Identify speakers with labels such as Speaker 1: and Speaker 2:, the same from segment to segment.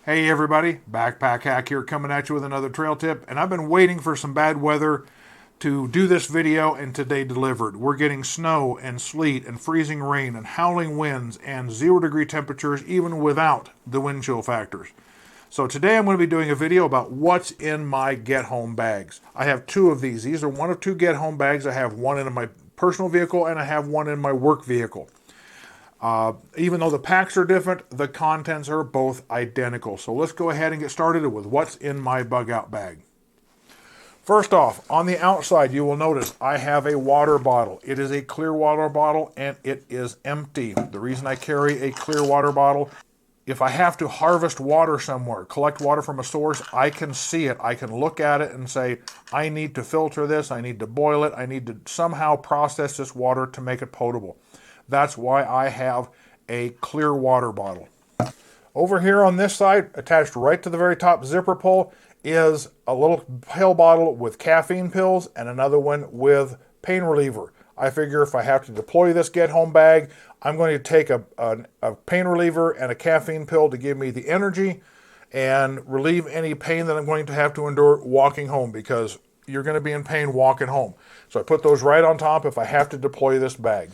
Speaker 1: Hey everybody, Backpack Hack here coming at you with another trail tip, and I've been waiting for some bad weather to do this video, and today delivered. We're getting snow and sleet and freezing rain and howling winds and 0-degree temperatures even without the wind chill factors. So today I'm going to be doing a video about what's in my get home bags. I have two of these. These are one of two get home bags. I have one in my personal vehicle and I have one in my work vehicle. Even though the packs are different, the contents are both identical. So let's go ahead and get started with what's in my bug out bag. First off, on the outside, you will notice I have a water bottle. It is a clear water bottle and it is empty. The reason I carry a clear water bottle, if I have to harvest water somewhere, collect water from a source, I can see it. I can look at it and say, I need to filter this, I need to boil it, I need to somehow process this water to make it potable. That's why I have a clear water bottle. Over here on this side, attached right to the very top zipper pull, is a little pill bottle with caffeine pills and another one with pain reliever. I figure if I have to deploy this get-home bag, I'm going to take a pain reliever and a caffeine pill to give me the energy and relieve any pain that I'm going to have to endure walking home, because you're going to be in pain walking home. So I put those right on top if I have to deploy this bag.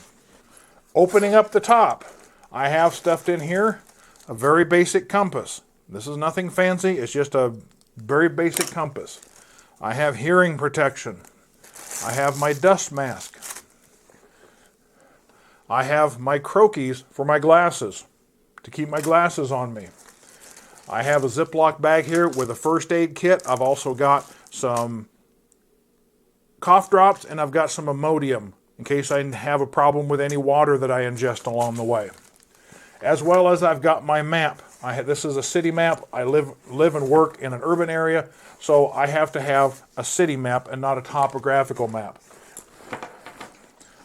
Speaker 1: Opening up the top, I have stuffed in here a very basic compass. This is nothing fancy, it's just a very basic compass. I have hearing protection. I have my dust mask. I have my croquis for my glasses, to keep my glasses on me. I have a Ziploc bag here with a first aid kit. I've also got some cough drops and I've got some Imodium in case I have a problem with any water that I ingest along the way. As well as I've got my map. This is a city map. I live and work in an urban area, so I have to have a city map and not a topographical map.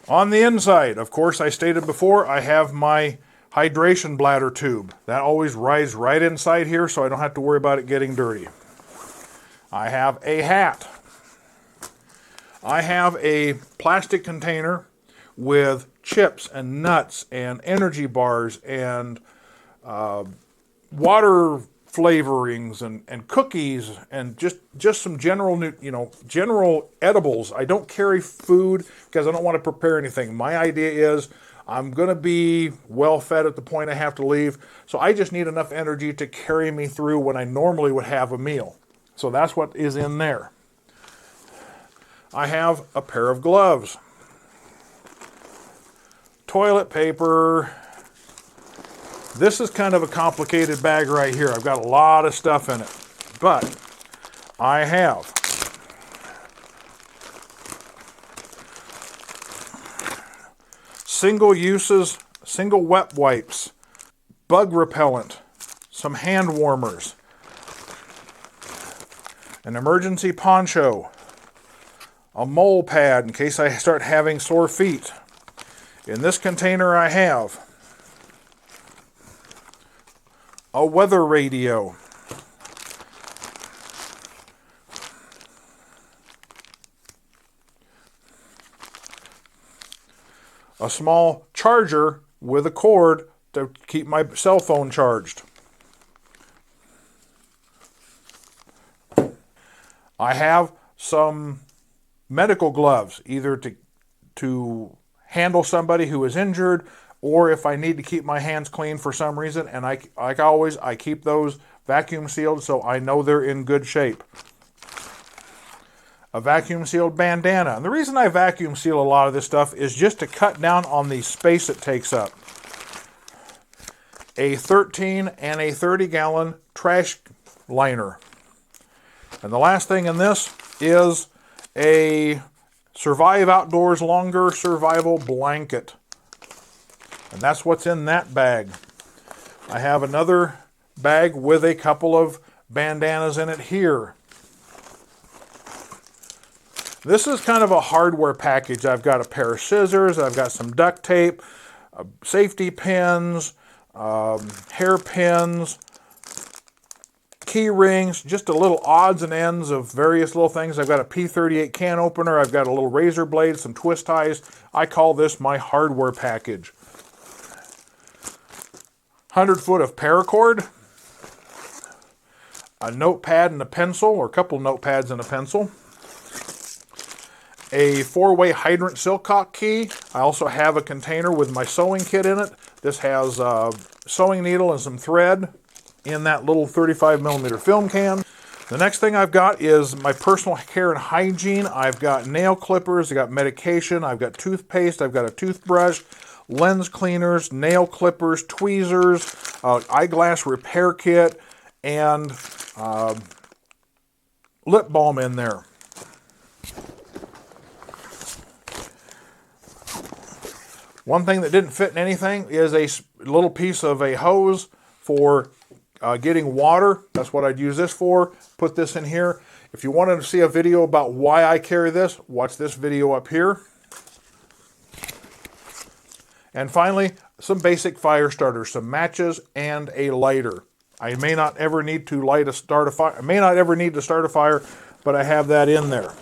Speaker 1: On the inside, of course, I stated before, I have my hydration bladder tube. That always rides right inside here, so I don't have to worry about it getting dirty. I have a hat. I have a plastic container with chips and nuts and energy bars and water flavorings and cookies and just some general edibles. I don't carry food because I don't want to prepare anything. My idea is I'm going to be well fed at the point I have to leave, so I just need enough energy to carry me through when I normally would have a meal. So that's what is in there. I have a pair of gloves, toilet paper. This is kind of a complicated bag right here. I've got a lot of stuff in it, but I have single wet wipes, bug repellent, some hand warmers, an emergency poncho, a mole pad in case I start having sore feet. In this container I have a weather radio, a small charger with a cord to keep my cell phone charged. I have some medical gloves, either to handle somebody who is injured, or if I need to keep my hands clean for some reason, and like always, I keep those vacuum sealed so I know they're in good shape. A vacuum sealed bandana. And the reason I vacuum seal a lot of this stuff is just to cut down on the space it takes up. A 13 and a 30-gallon trash liner. And the last thing in this is a Survive Outdoors Longer Survival Blanket. And that's what's in that bag. I have another bag with a couple of bandanas in it here. This is kind of a hardware package. I've got a pair of scissors, I've got some duct tape, safety pins, hair pins, key rings, just a little odds and ends of various little things. I've got a P38 can opener. I've got a little razor blade, some twist ties. I call this my hardware package. 100 foot of paracord. a notepad and a pencil, or a couple notepads and a pencil, a 4-way hydrant silcock key. I also have a container with my sewing kit in it. This has a sewing needle and some thread in that little 35mm film can. The next thing I've got is my personal care and hygiene. I've got nail clippers, I've got medication, I've got toothpaste, I've got a toothbrush, lens cleaners, nail clippers, tweezers, eyeglass repair kit, and lip balm in there. One thing that didn't fit in anything is a little piece of a hose for getting water. That's what I'd use this for. Put this in here. If you wanted to see a video about why I carry this, watch this video up here. And finally, some basic fire starters, some matches and a lighter. I may not ever need to start a fire. I may not ever need to start a fire, but I have that in there.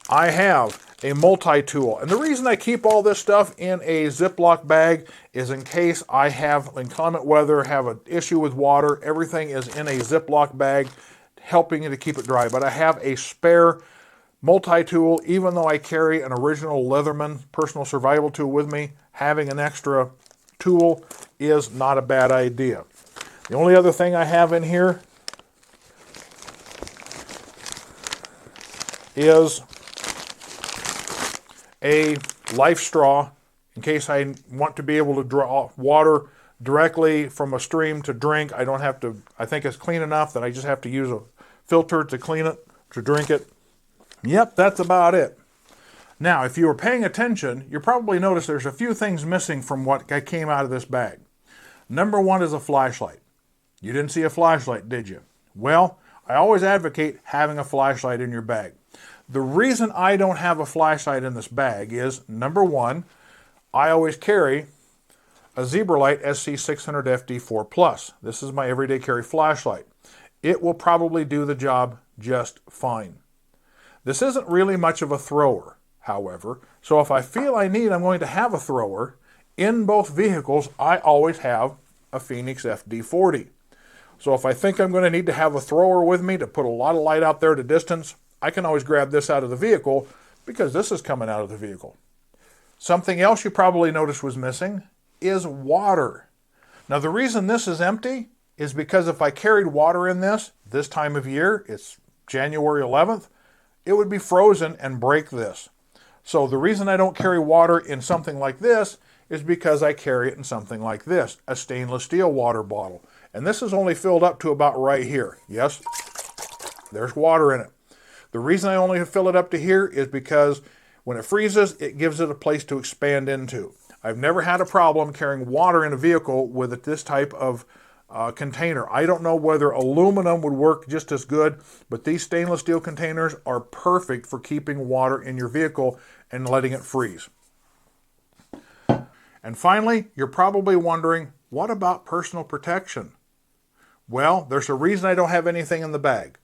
Speaker 1: I have a multi-tool. And the reason I keep all this stuff in a Ziploc bag is in case I have inclement weather, have an issue with water, everything is in a Ziploc bag, helping to keep it dry. But I have a spare multi-tool. Even though I carry an original Leatherman personal survival tool with me, having an extra tool is not a bad idea. The only other thing I have in here is a life straw in case I want to be able to draw water directly from a stream to drink. I don't have to, I think it's clean enough that I just have to use a filter to clean it, to drink it. Yep, that's about it. Now, if you were paying attention, you probably noticed there's a few things missing from what came out of this bag. Number one is a flashlight. You didn't see a flashlight, did you? Well, I always advocate having a flashlight in your bag. The reason I don't have a flashlight in this bag is, number one, I always carry a Zebralight SC600FD4+. This is my everyday carry flashlight. It will probably do the job just fine. This isn't really much of a thrower, however, so if I feel I'm going to have a thrower, in both vehicles, I always have a Phoenix FD40. So if I think I'm going to need to have a thrower with me to put a lot of light out there to distance, I can always grab this out of the vehicle because this is coming out of the vehicle. Something else you probably noticed was missing is water. Now the reason this is empty is because if I carried water in this time of year, it's January 11th, it would be frozen and break this. So the reason I don't carry water in something like this is because I carry it in something like this, a stainless steel water bottle. And this is only filled up to about right here. Yes, there's water in it. The reason I only fill it up to here is because when it freezes, it gives it a place to expand into. I've never had a problem carrying water in a vehicle with this type of container. I don't know whether aluminum would work just as good, but these stainless steel containers are perfect for keeping water in your vehicle and letting it freeze. And finally, you're probably wondering, what about personal protection? Well, there's a reason I don't have anything in the bag.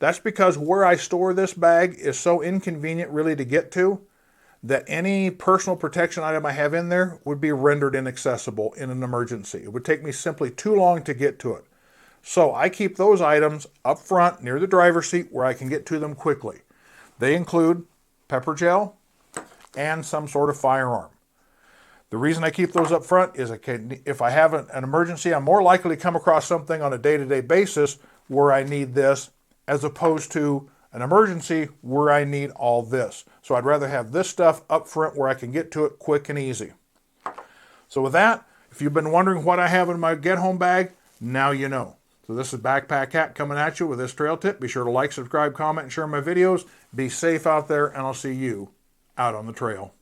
Speaker 1: That's because where I store this bag is so inconvenient really to get to that any personal protection item I have in there would be rendered inaccessible in an emergency. It would take me simply too long to get to it. So I keep those items up front near the driver's seat where I can get to them quickly. They include pepper gel and some sort of firearm. The reason I keep those up front is if I have an emergency, I'm more likely to come across something on a day-to-day basis where I need this as opposed to an emergency where I need all this. So I'd rather have this stuff up front where I can get to it quick and easy. So with that, if you've been wondering what I have in my get-home bag, now you know. So this is Backpack Cat coming at you with this trail tip. Be sure to like, subscribe, comment, and share my videos. Be safe out there, and I'll see you out on the trail.